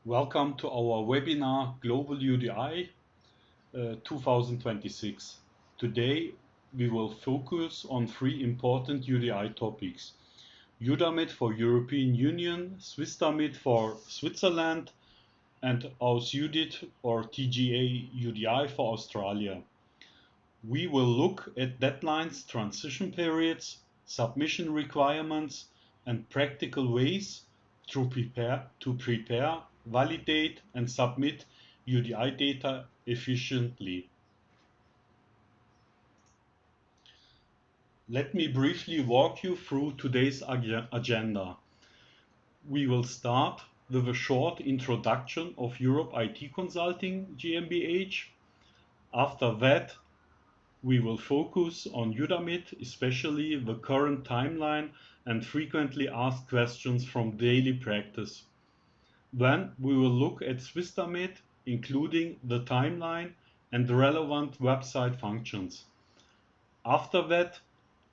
Welcome to our webinar Global UDI 2026. Today we will focus on three important UDI topics. EUDAMED for European Union, swissdamed for Switzerland, and AusUDID or TGA UDI for Australia. We will look at deadlines, transition periods, submission requirements, and practical ways to prepare, validate, and submit UDI data efficiently. Let me briefly walk you through today's agenda. We will start with a short introduction of Europe IT Consulting GmbH. After that, we will focus on EUDAMED, especially the current timeline and frequently asked questions from daily practice. Then we will look at swissdamed, including the timeline and the relevant website functions. After that,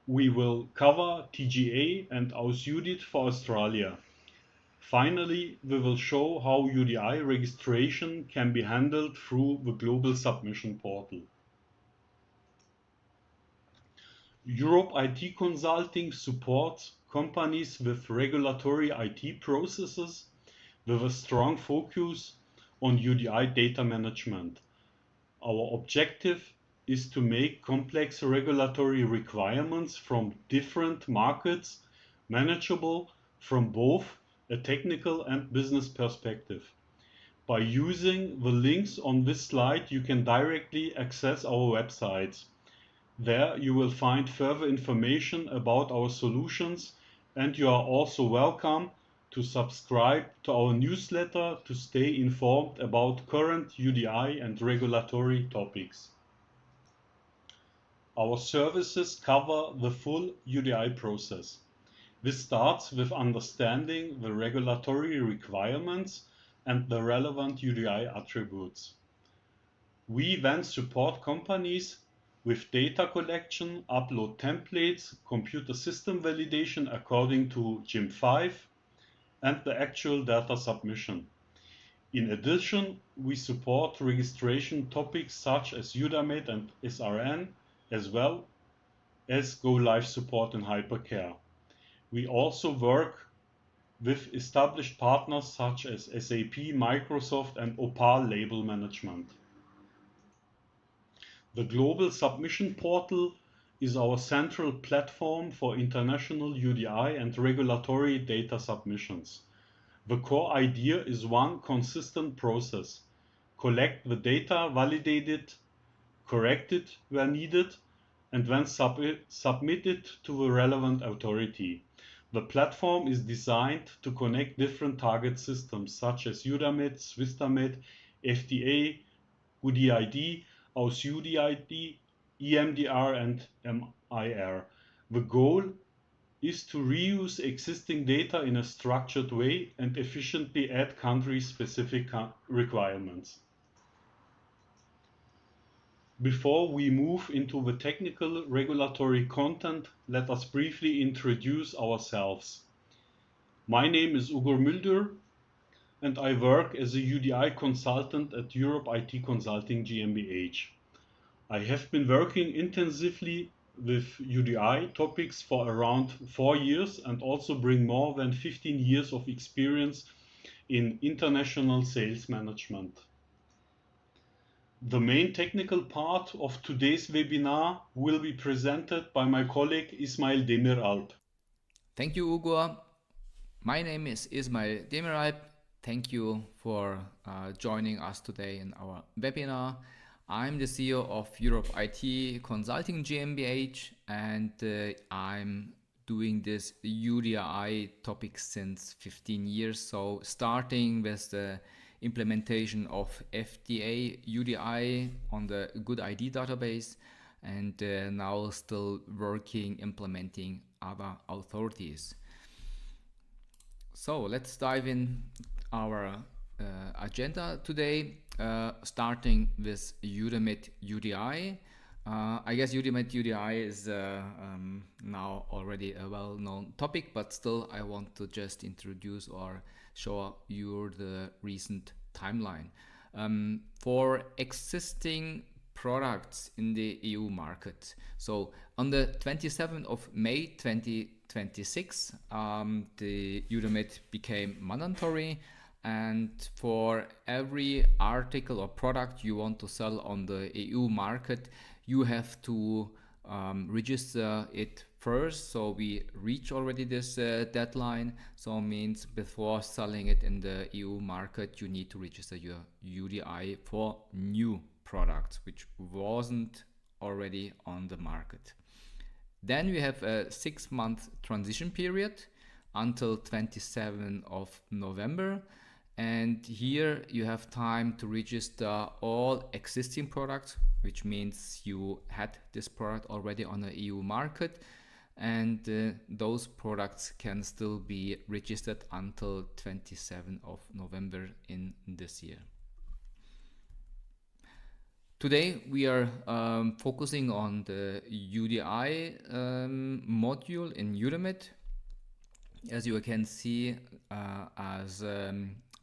we will cover TGA and AusUDID for Australia. Finally, we will show how UDI registration can be handled through the Global Submission Portal. Europe IT Consulting supports companies with regulatory IT processes with a strong focus on UDI data management. Our objective is to make complex regulatory requirements from different markets manageable from both a technical and business perspective. By using the links on this slide, you can directly access our websites. There you will find further information about our solutions, and you are also welcome to subscribe to our newsletter to stay informed about current UDI and regulatory topics. Our services cover the full UDI process. This starts with understanding the regulatory requirements and the relevant UDI attributes. We then support companies with data collection, upload templates, computer system validation according to GIM 5, and the actual data submission. In addition, we support registration topics such as EUDAMED and SRN, as well as Go Live support and hypercare. We also work with established partners such as SAP, Microsoft, and Opal label management. The Global Submission Portal is our central platform for international UDI and regulatory data submissions. The core idea is one consistent process. Collect the data, validate it, correct it where needed, and then submit it to the relevant authority. The platform is designed to connect different target systems such as EUDAMED, swissdamed, FDA, UDID, AusUDID, EMDR, and MIR. The goal is to reuse existing data in a structured way and efficiently add country-specific requirements. Before we move into the technical regulatory content, let us briefly introduce ourselves. My name is Ugur Mulder, and I work as a UDI consultant at Europe IT Consulting GmbH. I have been working intensively with UDI topics for around 4 years and also bring more than 15 years of experience in international sales management. The main technical part of today's webinar will be presented by my colleague Ismail Demiralp. Thank you, Ugur. My name is Ismail Demiralp. Thank you for joining us today in our webinar. I'm the CEO of Europe IT Consulting GmbH, and I'm doing this UDI topic since 15 years. So starting with the implementation of FDA UDI on the UDI database, and now still working implementing other authorities. So let's dive in our agenda today, starting with EUDAMED UDI. I guess UDIMED UDI is now already a well-known topic, but still I want to just introduce or show you the recent timeline. For existing products in the EU market. So on the 27th of May 2026, the UDAMED became mandatory, and for every article or product you want to sell on the EU market, you have to register it first. So we reach already this deadline. So it means before selling it in the EU market, you need to register your UDI for new products, which wasn't already on the market. Then we have a 6-month transition period until 27th of November. And here you have time to register all existing products, which means you had this product already on the EU market, and those products can still be registered until 27th of November in this year. Today we are focusing on the UDI module in UDAMED. As you can see, as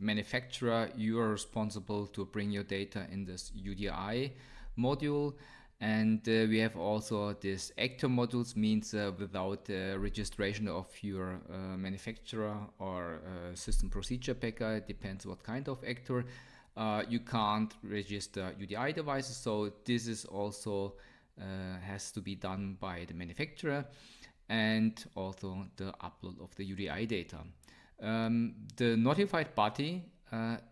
manufacturer, you are responsible to bring your data in this UDI module, and we have also this actor modules, means without registration of your manufacturer or system procedure packer, it depends what kind of actor, you can't register UDI devices. So this is also has to be done by the manufacturer, and also the upload of the UDI data. The notified body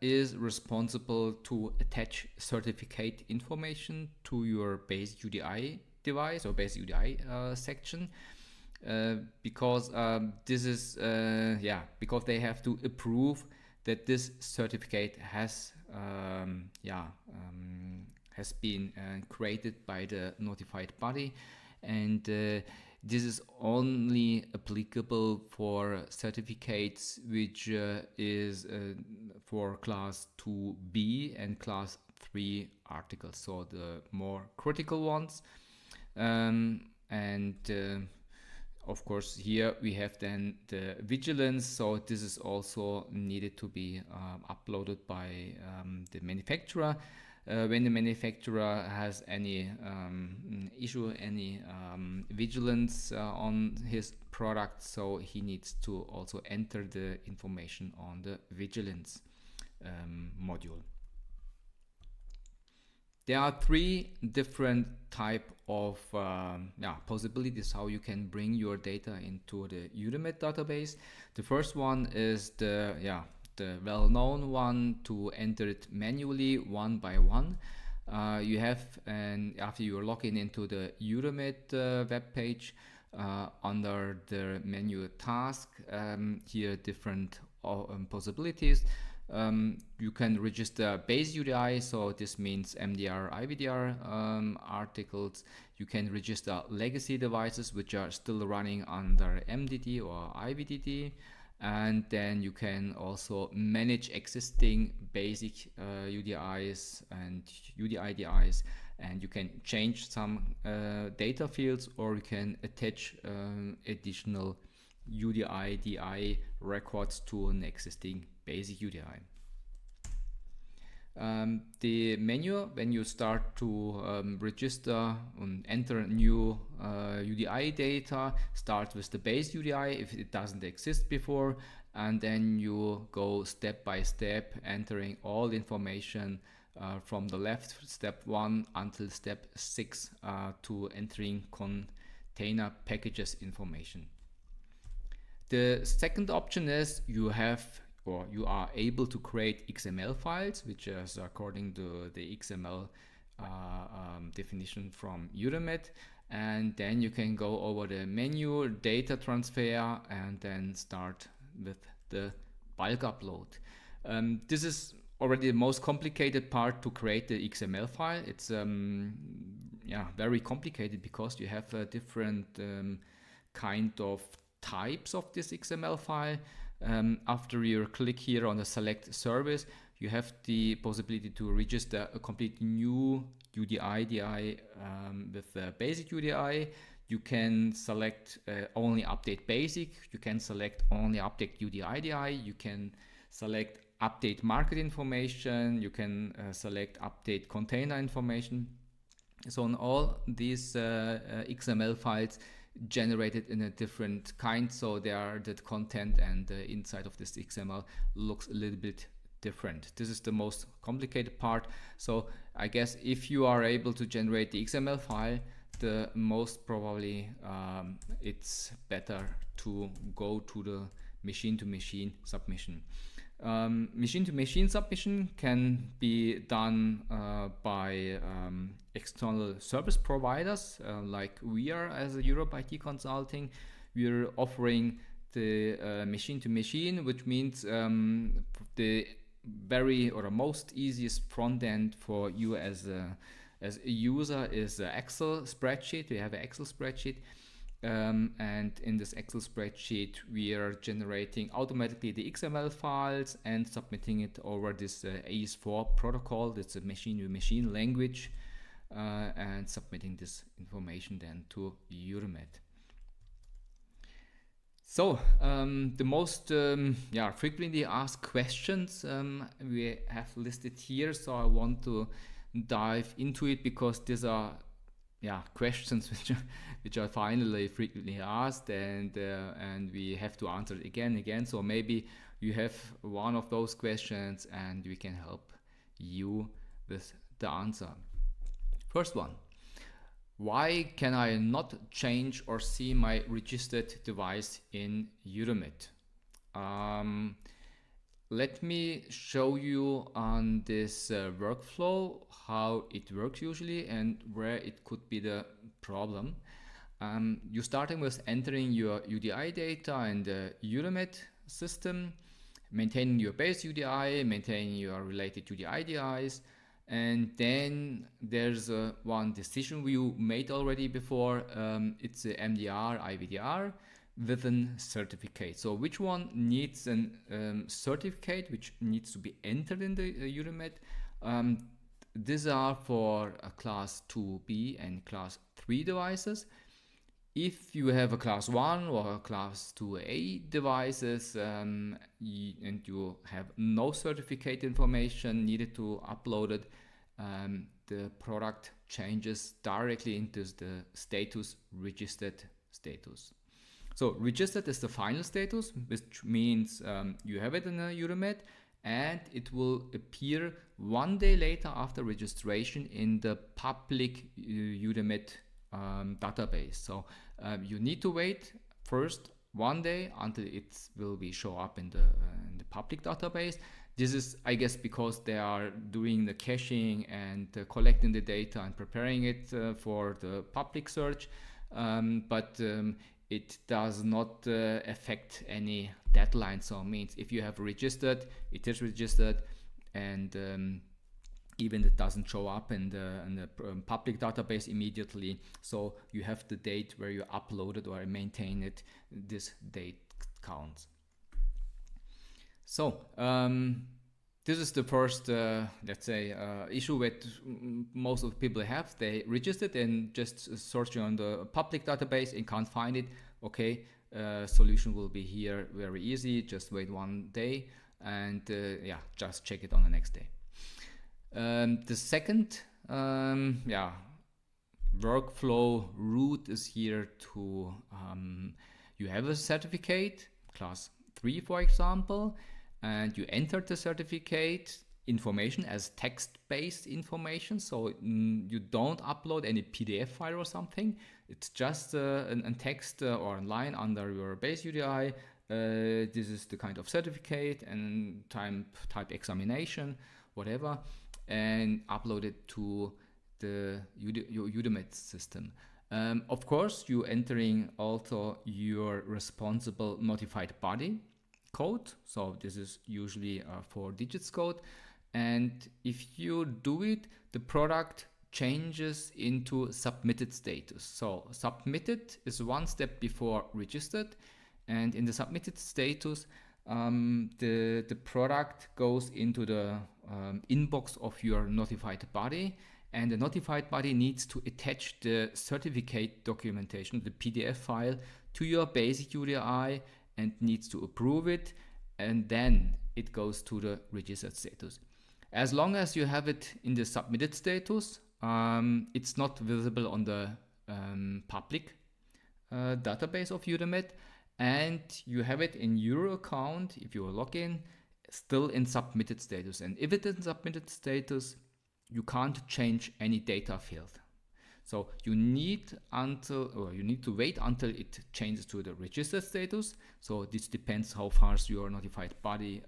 is responsible to attach certificate information to your base UDI device or base UDI section, because this is because they have to approve that this certificate has been created by the notified body, and this is only applicable for certificates which is for class 2B and class 3 articles, so the more critical ones. Of course, here we have then the vigilance, so this is also needed to be uploaded by the manufacturer. When the manufacturer has any issue, any vigilance on his product, so he needs to also enter the information on the vigilance module. There are 3 different type of possibilities how you can bring your data into the UDAMED database. The first one is the well-known one, to enter it manually one by one. You have, and after you are logging into the UDAMED web page, under the menu task, here different possibilities. You can register base UDI, so this means MDR, IVDR articles. You can register legacy devices which are still running under MDD or IVDD. And then you can also manage existing basic UDIs and UDIDIs, and you can change some data fields, or you can attach additional UDI-DI records to an existing basic UDI. The menu, when you start to register and enter new UDI data, start with the base UDI if it doesn't exist before, and then you go step by step, entering all the information from the left, step 1 until step 6, to entering container packages information. The second option is you are able to create XML files, which is according to the XML definition from UDAMED, and then you can go over the menu, data transfer, and then start with the bulk upload. This is already the most complicated part, to create the XML file. It's very complicated because you have a different kind of types of this XML file. After you click here on the select service, you have the possibility to register a complete new UDI with the basic UDI. You can select only update basic. You can select only update UDI. You can select update market information. You can select update container information. So on all these XML files generated in a different kind, so the content and the inside of this XML looks a little bit different. This is the most complicated part. So I guess if you are able to generate the XML file, the most probably it's better to go to the machine-to-machine submission. Machine-to-machine submission can be done by external service providers like we are as a Europe IT Consulting. We're offering the machine-to-machine, which means the very or the most easiest front end for you as a user is an Excel spreadsheet. We have an Excel spreadsheet. And in this Excel spreadsheet, we are generating automatically the XML files and submitting it over this AES4 protocol. That's a machine-to-machine language, and submitting this information then to UDAMED. So the most frequently asked questions we have listed here. So I want to dive into it because these are questions which are finally frequently asked, and we have to answer it again and again. So maybe you have one of those questions and we can help you with the answer. First one: why can I not change or see my registered device in UDAMED? Let me show you on this workflow how it works usually and where it could be the problem. You're starting with entering your UDI data in the UDAMED system, maintaining your base UDI, maintaining your related UDIs, and then there's one decision you made already before. It's a MDR IVDR with a certificate. So which one needs a certificate which needs to be entered in the UDAMED? These are for a class 2B and class 3 devices. If you have a class 1 or a class 2A devices and you have no certificate information needed to upload it, the product changes directly into the status registered status. So registered is the final status, which means you have it in a UDAMED and it will appear 1 day later after registration in the public UDAMED database. So you need to wait first 1 day until it will be show up in the public database. This is, I guess, because they are doing the caching and collecting the data and preparing it for the public search. But it does not affect any deadline. So it means if you have registered, it is registered, and even it doesn't show up in the public database immediately. So you have the date where you uploaded or maintain it. This date counts. So this is the first, let's say, issue that most of the people have. They registered and just searching on the public database and can't find it. Okay, solution will be here very easy. Just wait 1 day and just check it on the next day. The second workflow route is here to you have a certificate, class 3 for example, and you enter the certificate information as text-based information. So you don't upload any PDF file or something. It's just a text or a line under your base UDI. This is the kind of certificate and type examination, whatever, and upload it to the UDAMED system. Of course, you entering also your responsible notified body code. So this is usually a 4 digits code. And if you do it, the product changes into submitted status. So submitted is 1 step before registered. And in the submitted status, the product goes into the inbox of your notified body, and the notified body needs to attach the certificate documentation, the PDF file, to your basic UDI and needs to approve it, and then it goes to the registered status. As long as you have it in the submitted status, it's not visible on the public database of UDAMED, and you have it in your account if you log in still in submitted status. And if it is in submitted status, you can't change any data field. So you need to wait until it changes to the registered status. So this depends how fast your notified body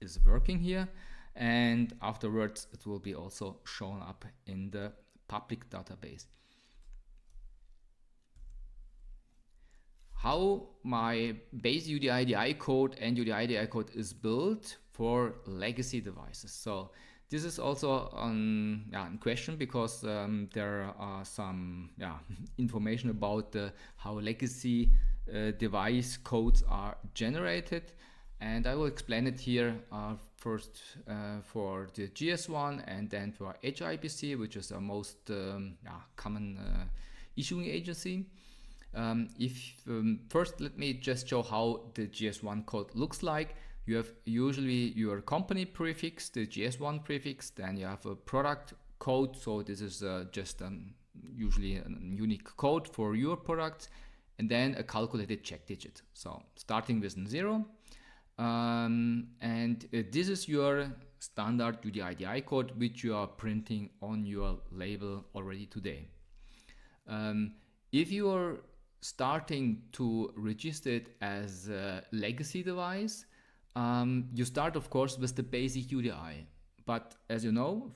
is working here, and afterwards it will be also shown up in the public database. How my base UDI code and UDI code is built for legacy devices. So this is also a question, because there are some information about how legacy device codes are generated, and I will explain it here first for the GS1 and then for HIPC, which is the most common issuing agency. First, let me just show how the GS1 code looks like. You have usually your company prefix, the GS1 prefix, then you have a product code. So this is just usually a unique code for your product, and then a calculated check digit. So starting with 0. This is your standard UDI code, which you are printing on your label already today. If you are starting to register it as a legacy device, you start, of course, with the basic UDI. But as you know,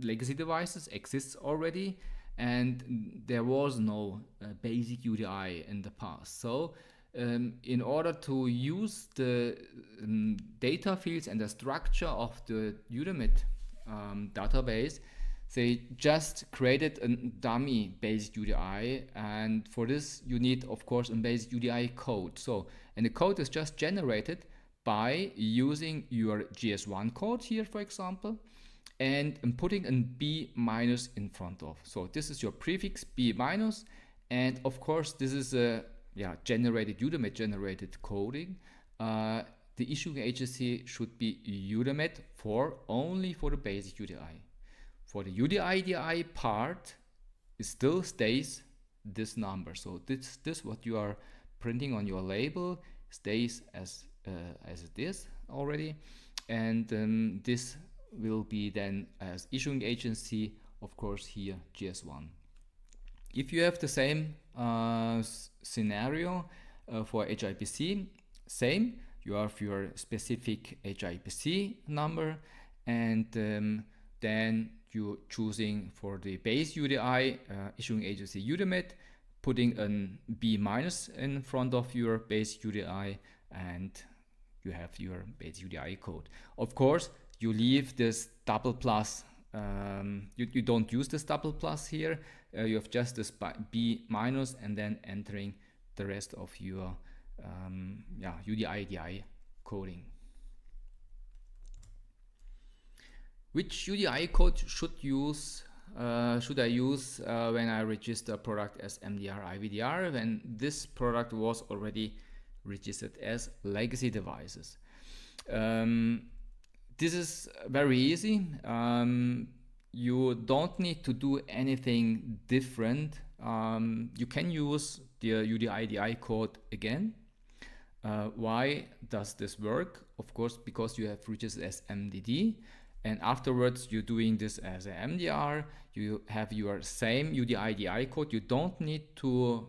legacy devices exist already, and there was no basic UDI in the past. So in order to use the data fields and the structure of the UDAMED database, they just created a dummy basic UDI, and for this you need, of course, a basic UDI code. So, and the code is just generated by using your GS1 code here, for example, and putting a B- in front of. So this is your prefix B-, and of course this is a generated UDAMED generated coding. The issuing agency should be UDAMED only for the basic UDI. For the UDI part, it still stays this number. So this what you are printing on your label stays as it is already, and this will be then as issuing agency, of course, here GS1. If you have the same scenario for HIPC, same, you have your specific HIPC number, and then you choosing for the base UDI, issuing agency UDAMED, putting an B- in front of your base UDI, and you have your base UDI code. Of course, you leave this double plus. You don't use this double plus here. You have just this B- and then entering the rest of your UDI coding. Which UDI code should I use when I register a product as MDR IVDR, when this product was already registered as legacy devices? This is very easy. You don't need to do anything different. You can use the UDI code again. Why does this work? Of course, because you have registered as MDD, and afterwards you're doing this as a MDR. You have your same UDI code. You don't need to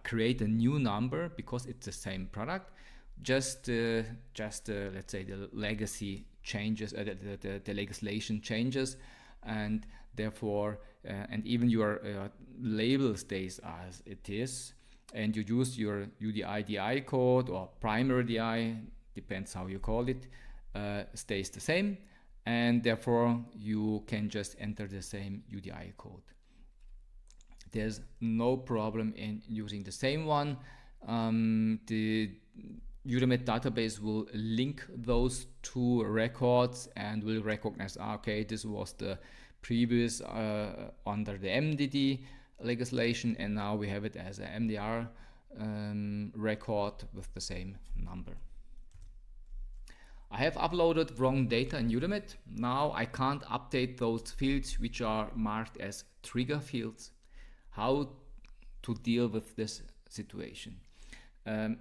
create a new number because it's the same product. Just let's say the legacy changes, the legislation changes, and therefore and even your label stays as it is, and you use your UDI code or primary DI, depends how you call it, stays the same, and therefore you can just enter the same UDI code. There's no problem in using the same one. UDAMED database will link those two records and will recognize, okay, this was the previous under the MDD legislation, and now we have it as an MDR record with the same number. I have uploaded wrong data in UDAMED. Now I can't update those fields which are marked as trigger fields. How to deal with this situation?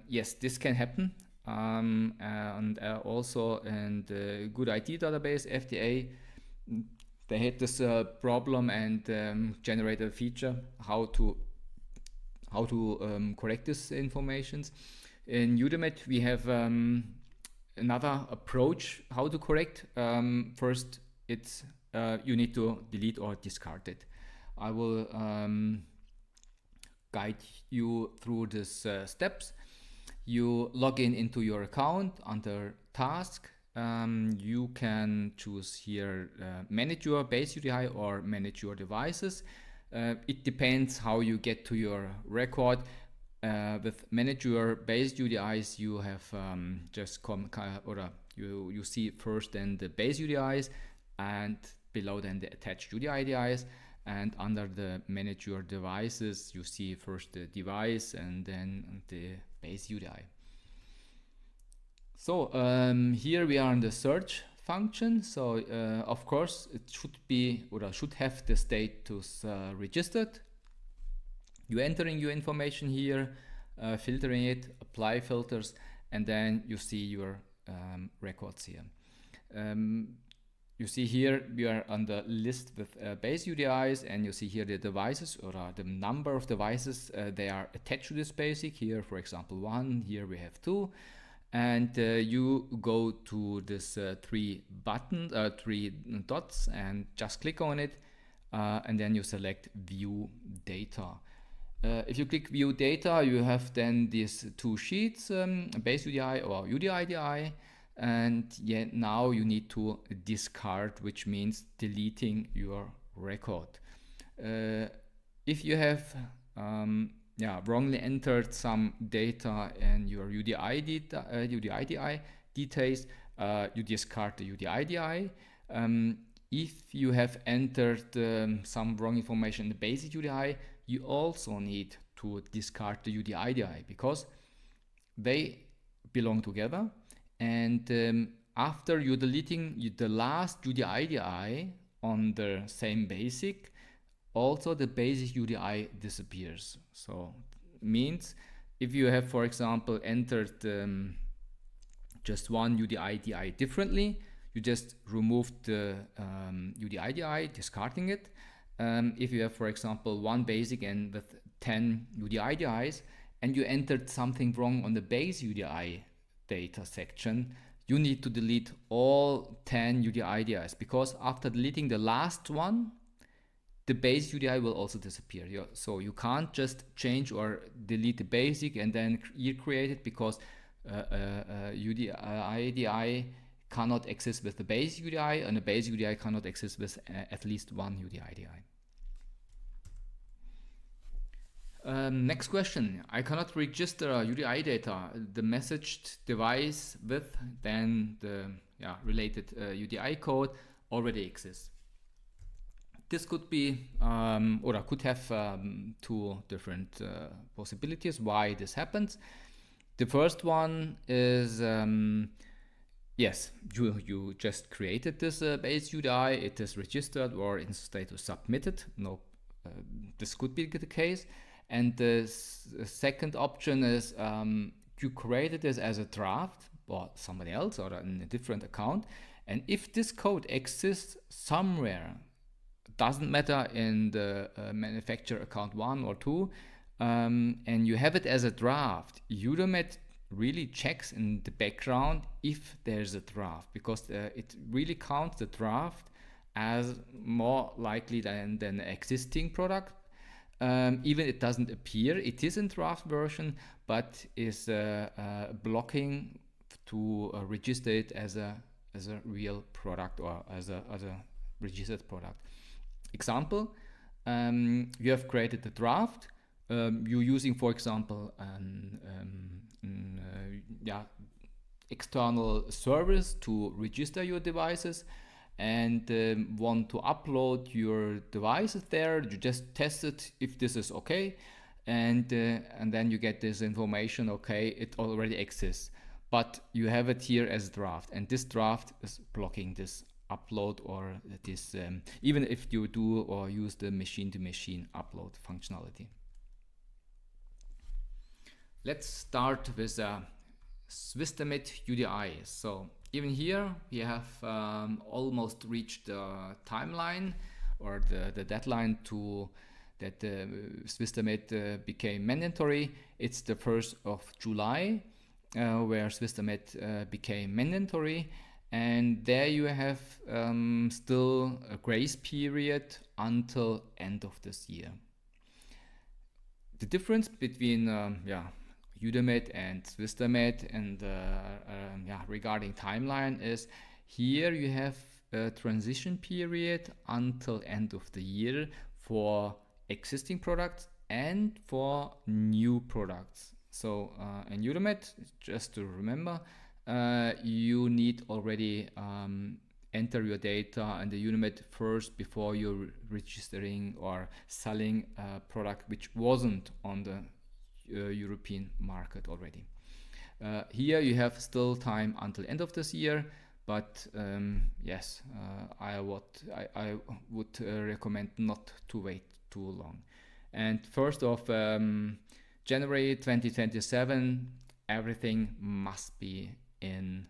Yes, this can happen. And also in the UDI database, FDA, they had this problem and generated a feature how to correct this information. In UDAMED, we have another approach how to correct. First, it's you need to delete or discard it. I will guide you through these steps. You log in into your account under task. You can choose here manage your base UDI or manage your devices. It depends how you get to your record. With manage your base UDIs, you have just you see first then the base UDIs and below then the attached UDIs. And under the manage your devices, you see first the device and then the base UDI. So here we are in the search function. So of course it should be or should have the status registered. You entering your information here, filtering it, apply filters, and then you see your records here. You see here we are on the list with base UDIs, and you see here the devices or the number of devices they are attached to this basic. Here, for example, 1. Here we have 2, and you go to this three dots and just click on it, and then you select View Data. If you click View Data, you have then these two sheets, base UDI or UDI. And yet now you need to discard, which means deleting your record. If you have wrongly entered some data in your UDI details, you discard the UDI. If you have entered some wrong information in the basic UDI, you also need to discard the UDI because they belong together. And after you're deleting the last UDI on the same basic, also the basic UDI disappears. So means if you have, for example, entered just one UDI differently, you just remove the UDI, discarding it. If you have, for example, one basic and with 10 UDIs, and you entered something wrong on the base UDI data section, you need to delete all 10 UDIs because after deleting the last one, the base UDI will also disappear. So you can't just change or delete the basic and then recreate it because UDI cannot exist with the base UDI, and the base UDI cannot exist with at least one UDI. Next question. I cannot register UDI data, the messaged device with then the related UDI code already exists. This could be or could have two different possibilities why this happens. The first one is yes, you just created this base UDI, it is registered or in status submitted. No, this could be the case. And the second option is you created this as a draft or somebody else or in a different account. And if this code exists somewhere, doesn't matter in the manufacturer account 1 or 2, and you have it as a draft, UDAMED really checks in the background if there's a draft, because it really counts the draft as more likely than an existing product. Even it doesn't appear, it is in draft version, but is blocking to register it as a real product or as a registered product. Example, you have created a draft. You're using, for example, external service to register your devices and want to upload your devices there, you just test it if this is okay, and then you get this information, okay, it already exists, but you have it here as draft, and this draft is blocking this upload or this even if you do or use the machine-to-machine upload functionality. Let's start with swissdamed UDI. So even here we have almost reached the timeline or the deadline to that swissdamed became mandatory. It's the 1st of July where swissdamed became mandatory, and there you have still a grace period until end of this year. The difference between EUDAMED and swissdamed and regarding timeline is here you have a transition period until end of the year for existing products and for new products. So in EUDAMED, just to remember, you need already enter your data and the EUDAMED first before you're registering or selling a product which wasn't on the European market already. Here you have still time until end of this year, but yes, I would recommend not to wait too long. And 1st of January 2027, everything must be in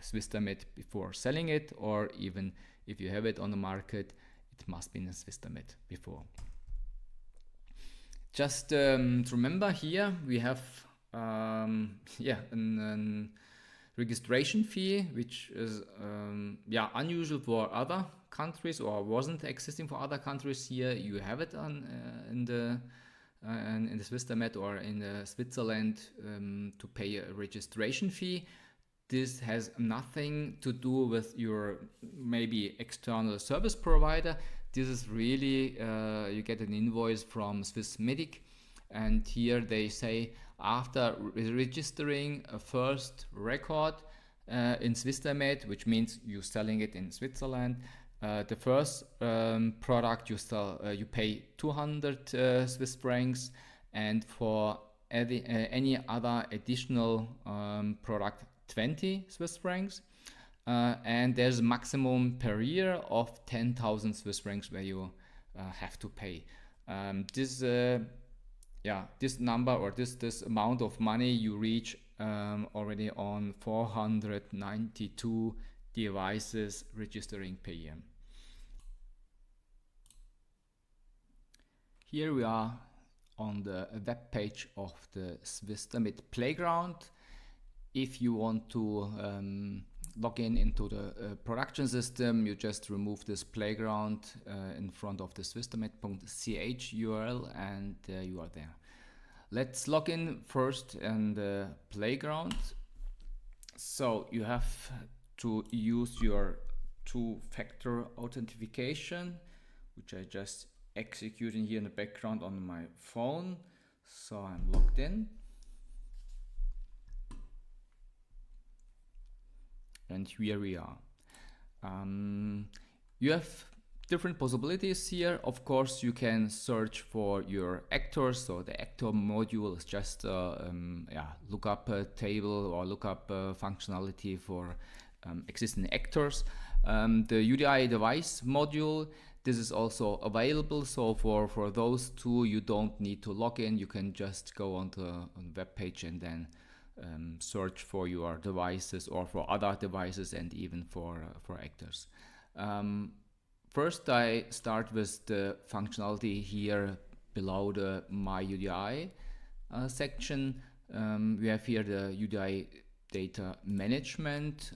swissdamed before selling it, or even if you have it on the market, it must be in swissdamed before. Just to remember, here we have a registration fee, which is unusual for other countries or wasn't existing for other countries. Here you have it on in the swissdamed or in Switzerland to pay a registration fee. This has nothing to do with your maybe external service provider. This is really, you get an invoice from Swissmedic, and here they say after registering a first record in swissdamed, which means you're selling it in Switzerland, the first product you sell, you pay 200 Swiss francs, and for any other additional product, 20 Swiss francs. And there's a maximum per year of 10,000 Swiss francs where you have to pay. This number or this amount of money you reach already on 492 devices registering per year. Here we are on the web page of the swissdamed Playground. If you want to log in into the production system, you just remove this Playground in front of the swissdamed.ch URL, and you are there. Let's log in first in the Playground. So you have to use your two-factor authentication, which I just executing here in the background on my phone. So I'm logged in. And here we are. You have different possibilities here. Of course, you can search for your actors. So the actor module is just lookup table or lookup functionality for existing actors. The UDI device module, this is also available. So for those two, you don't need to log in. You can just go on the web page and then search for your devices or for other devices and even for actors. First, I start with the functionality here below the My UDI section. We have here the UDI data management.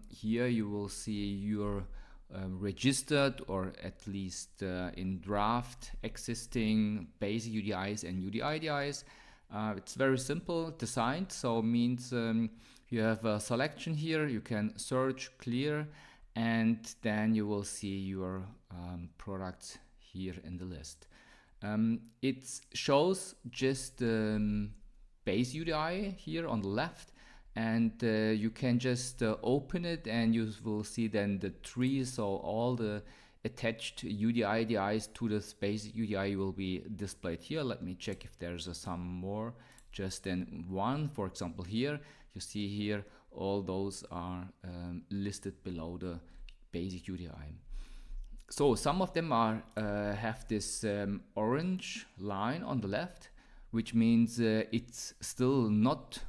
Here you will see your registered or at least in draft existing basic UDIs and UDIs. It's very simple designed, so means you have a selection here, you can search, clear, and then you will see your products here in the list. It shows just base UDI here on the left, and you can just open it, and you will see then the tree. So all the attached UDI IDIs to this basic UDI will be displayed here. Let me check if there's some more. Just then one, for example, here you see here all those are listed below the basic UDI. So some of them are have this orange line on the left, which means it's still not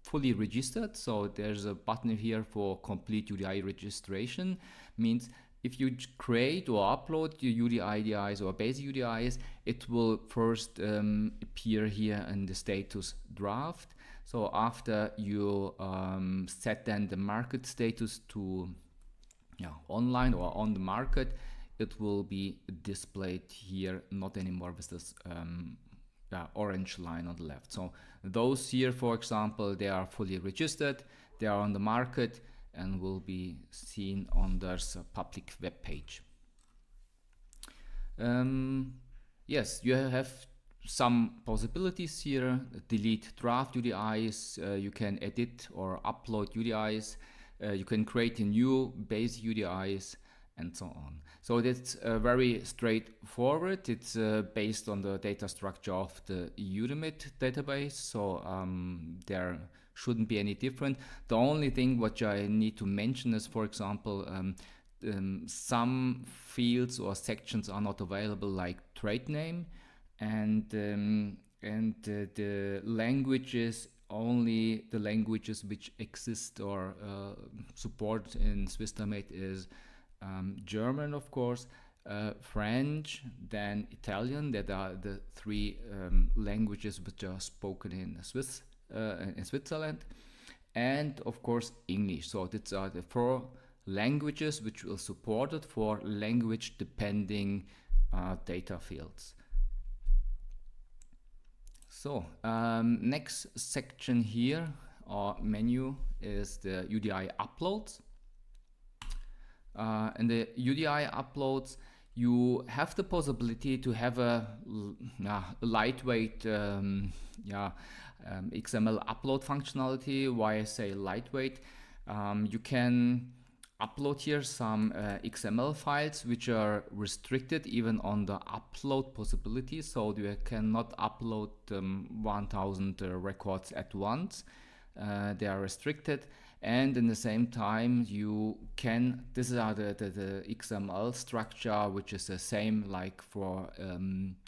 fully registered. So there's a button here for complete UDI registration. Means if you create or upload your UDI IDIs or basic UDIs, it will first appear here in the status draft. So after you set then the market status to online or on the market, it will be displayed here, not anymore with this orange line on the left. So those here, for example, they are fully registered, they are on the market, and will be seen on their public web page. Yes, you have some possibilities here. Delete draft UDIs, you can edit or upload UDIs, you can create a new base UDIs, and so on. So that's very straightforward. It's based on the data structure of the EUDAMED database, so there shouldn't be any different. The only thing which I need to mention is, for example, some fields or sections are not available, like trade name, and the languages, only the languages which exist or support in swissdamed is German, of course, French, then Italian. That are the three languages which are spoken in Switzerland, and of course English. So these are the 4 languages which will support it for language depending data fields. So next section here, or menu, is the UDI uploads. In the UDI uploads, you have the possibility to have a lightweight XML upload functionality. Why I say lightweight? You can upload here some XML files which are restricted even on the upload possibility. So you cannot upload 1000 records at once. They are restricted. And in the same time, you can, this is the XML structure, which is the same like for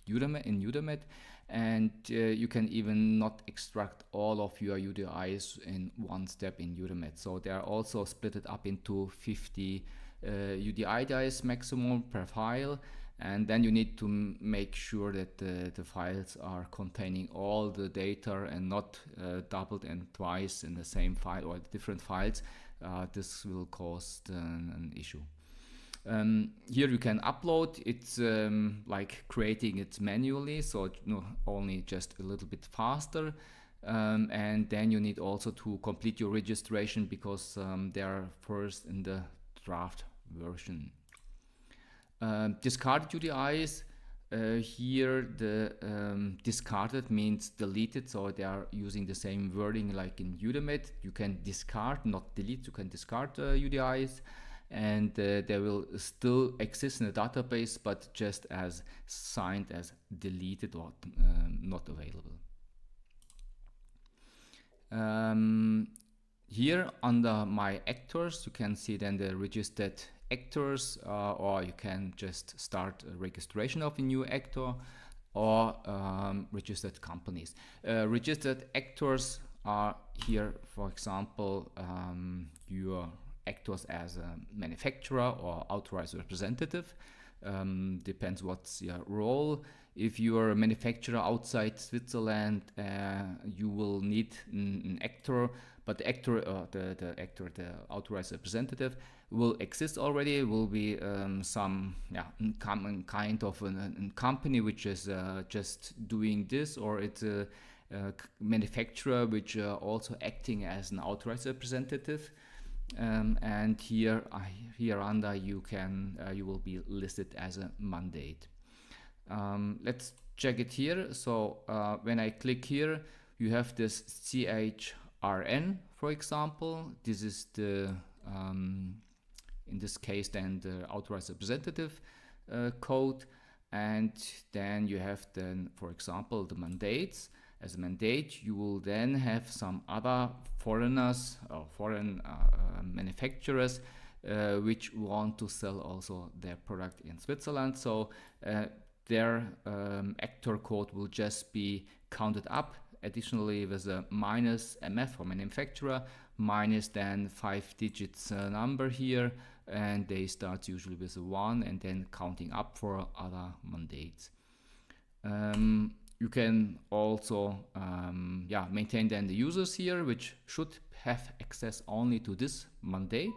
UDAMED, and you can even not extract all of your UDIs in one step in UDAMED. So they are also split up into 50 UDI IDIs maximum per file, and then you need to make sure that the files are containing all the data and not doubled and twice in the same file or different files. This will cause an issue. Here you can upload. It's like creating it manually, so only just a little bit faster. And then you need also to complete your registration, because they are first in the draft version. Discarded UDIs, here the discarded means deleted, so they are using the same wording like in UDAMED. You can discard, not delete. You can discard UDIs, and they will still exist in the database, but just as signed as deleted or not available. Here under my actors, you can see then the registered actors, or you can just start a registration of a new actor, or registered companies. Registered actors are here, for example, your actors as a manufacturer or authorized representative. Depends what's your role. If you are a manufacturer outside Switzerland, you will need an actor, but the actor, the authorized representative, will exist already. It will be some kind of a company which is just doing this, or it's a manufacturer which also acting as an authorized representative. And here under you will be listed as a mandate. Let's check it here. So when I click here, you have this CH RN, for example. This is the in this case then the authorized representative code, and then you have then, for example, the mandates. As a mandate, you will then have some other foreigners or foreign manufacturers which want to sell also their product in Switzerland. So their actor code will just be counted up additionally with a minus MF for manufacturer, minus then 5 digits number here, and they start usually with a 1 and then counting up for other mandates. You can also maintain then the users here, which should have access only to this mandate.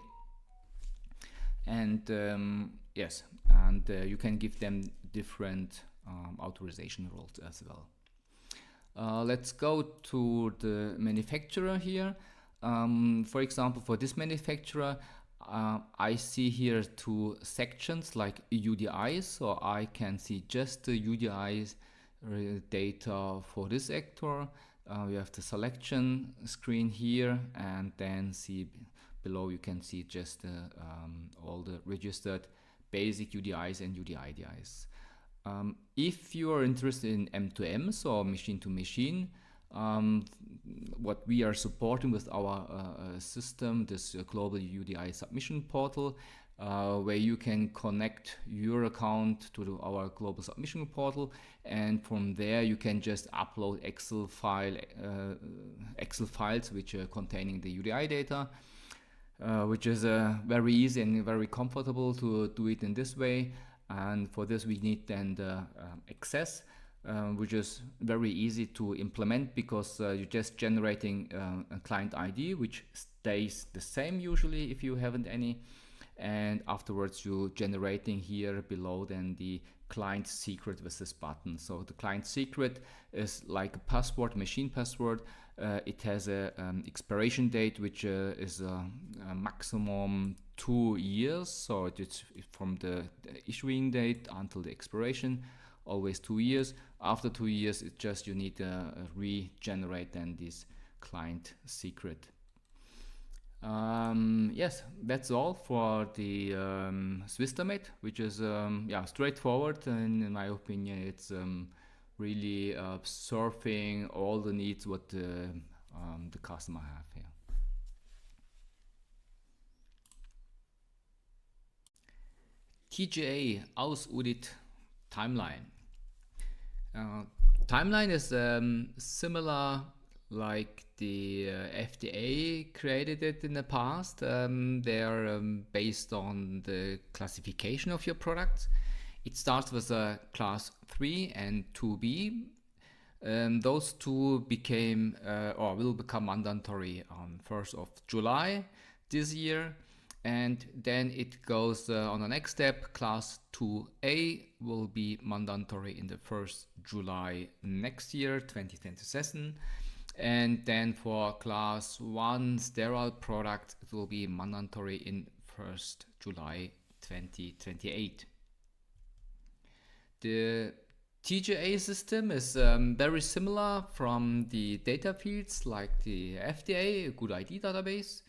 And yes, and you can give them different authorization roles as well. Let's go to the manufacturer here. For example, for this manufacturer, I see here 2 sections like UDIs, so I can see just the UDIs data for this actor. We have the selection screen here, and then see below you can see just all the registered basic UDIs and UDIs. If you are interested in M2M, so machine to machine, what we are supporting with our system, this global UDI submission portal, where you can connect your account to our global submission portal, and from there you can just upload Excel files which are containing the UDI data, which is very easy and very comfortable to do it in this way. And for this we need then the access, which is very easy to implement because you're just generating a client ID which stays the same usually if you haven't any, and afterwards you're generating here below then the client secret with this button. So the client secret is like a password, machine password. It has a expiration date which is a maximum 2 years, so it's from the issuing date until the expiration, always 2 years. After 2 years, it's just you need to regenerate then this client secret. Yes, that's all for the swissdamed, which is straightforward, and in my opinion it's really surfing all the needs what the customer have here. TGA AusUDID timeline. Timeline is similar like the FDA created it in the past. They are based on the classification of your products. It starts with a class 3 and 2B. Those two became or will become mandatory on 1st of July this year. And then it goes on the next step. Class 2A will be mandatory in the 1st July next year, 2027. And then for class 1 sterile product, it will be mandatory in 1st July 2028. The TGA system is very similar from the data fields like the FDA, good ID database.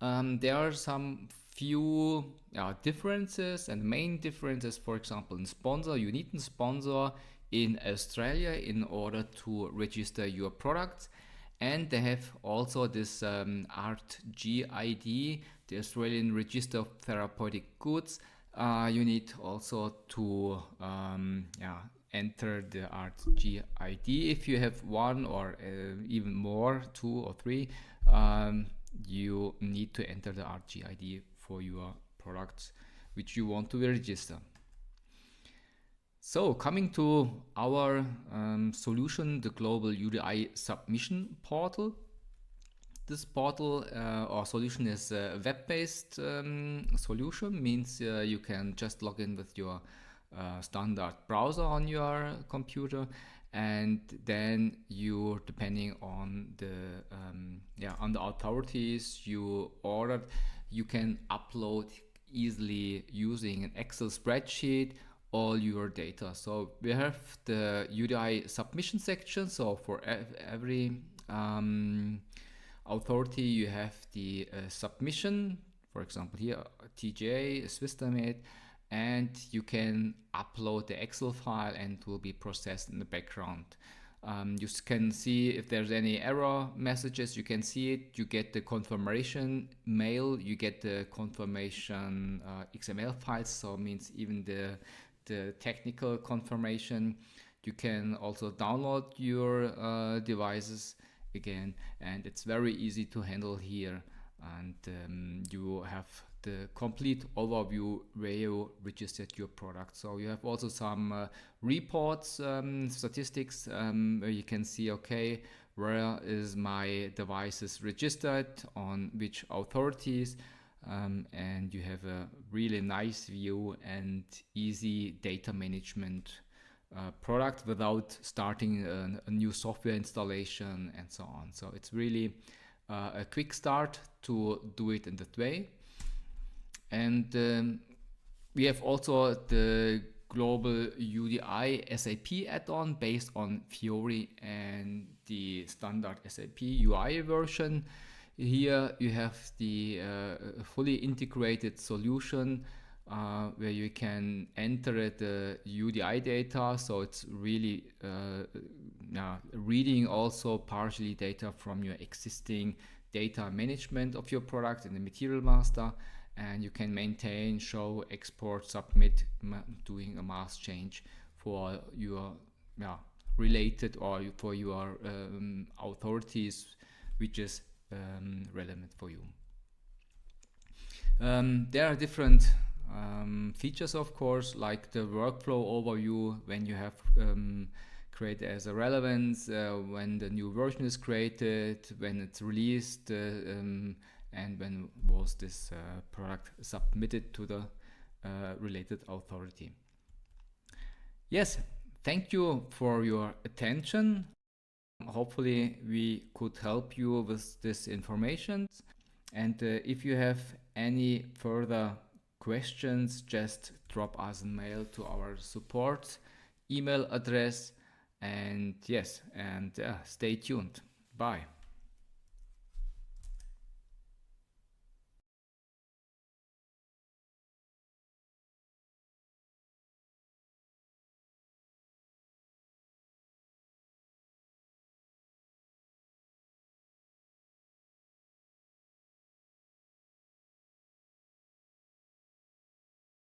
There are some few differences, and main differences, for example, in sponsor. You need a sponsor in Australia in order to register your products, and they have also this AusUDID, the Australian Register of Therapeutic Goods. You need also to enter the AusUDID. If you have one or even more, 2 or 3, you need to enter the AusUDID for your products which you want to register. So coming to our solution, the global UDI submission portal. This portal or solution is a web-based solution, means you can just log in with your standard browser on your computer, and then you, depending on the authorities you ordered, you can upload easily using an Excel spreadsheet all your data. So we have the UDI submission section. So for every authority, you have the submission, for example here, TGA, swissdamed, and you can upload the Excel file and it will be processed in the background. You can see if there's any error messages, you can see it, you get the confirmation mail, you get the confirmation XML files, so it means even the technical confirmation. You can also download your devices again, and it's very easy to handle here, and you have the complete overview where you registered your product. So you have also some reports, statistics, where you can see, okay, where is my devices registered, on which authorities, and you have a really nice view and easy data management product without starting a new software installation and so on. So it's really a quick start to do it in that way. And we have also the global UDI SAP add-on based on Fiori and the standard SAP UI version. Here you have the fully integrated solution where you can enter the UDI data, so it's really reading also partially data from your existing data management of your product in the material master, and you can maintain, show, export, submit, doing a mask change for your related or for your authorities, which is relevant for you. There are different features, of course, like the workflow overview when you have created as a relevance, when the new version is created, when it's released, and when was this product submitted to the related authority. Yes, thank you for your attention. Hopefully we could help you with this information, and if you have any further questions, just drop us a mail to our support email address, and yes, and stay tuned. Bye.